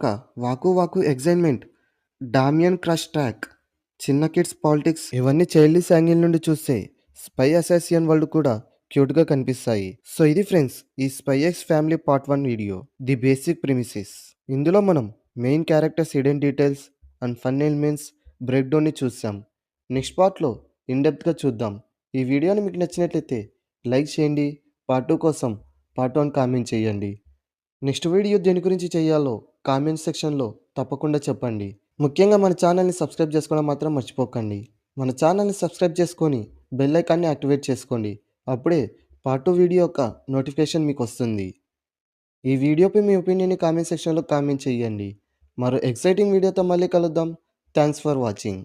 ఒక 'వాకు వాకు ఎక్సైట్‌మెంట్', 'డామియన్ క్రష్ ట్రాక్', 'చిన్న కిడ్స్ పాలిటిక్స్' ఇవన్నీ చైల్డిష్ యాంగిల్ నుండి చూస్తే 'స్పై అసాసిన్' వరల్డ్ కూడా క్యూట్‌గా కనిపిస్తాయి. సో ఇది ఫ్రెండ్స్ ఈ 'spy x family part 1' video. The basic premises. ఇందులో మనం main characters hidden details and fun elements break డౌన్‌ని చూసాం. నెక్స్ట్ పార్ట్‌లో ఇన్ డెప్త్‌గా చూద్దాం. ఈ వీడియోని మీకు నచ్చినట్లయితే లైక్ చేయండి. పార్ట్ 2 కోసం పార్ట్ 1 కామెంట్ చేయండి. నెక్స్ట్ వీడియో దేని గురించి చేయాలో కామెంట్ సెక్షన్లో తప్పకుండా చెప్పండి. ముఖ్యంగా మన ఛానల్ని సబ్స్క్రైబ్ చేసుకోవడం మాత్రం మర్చిపోకండి. మన ఛానల్ని సబ్స్క్రైబ్ చేసుకొని బెల్ ఐకాన్ని యాక్టివేట్ చేసుకోండి. అప్పుడే పార్ట్ 2 వీడియో యొక్క నోటిఫికేషన్ మీకు వస్తుంది. ఈ వీడియోపై మీ ఒపీనియన్ని కామెంట్ సెక్షన్లో కామెంట్ చేయండి. మరో ఎక్సైటింగ్ వీడియోతో మళ్ళీ కలుద్దాం. Thanks for watching.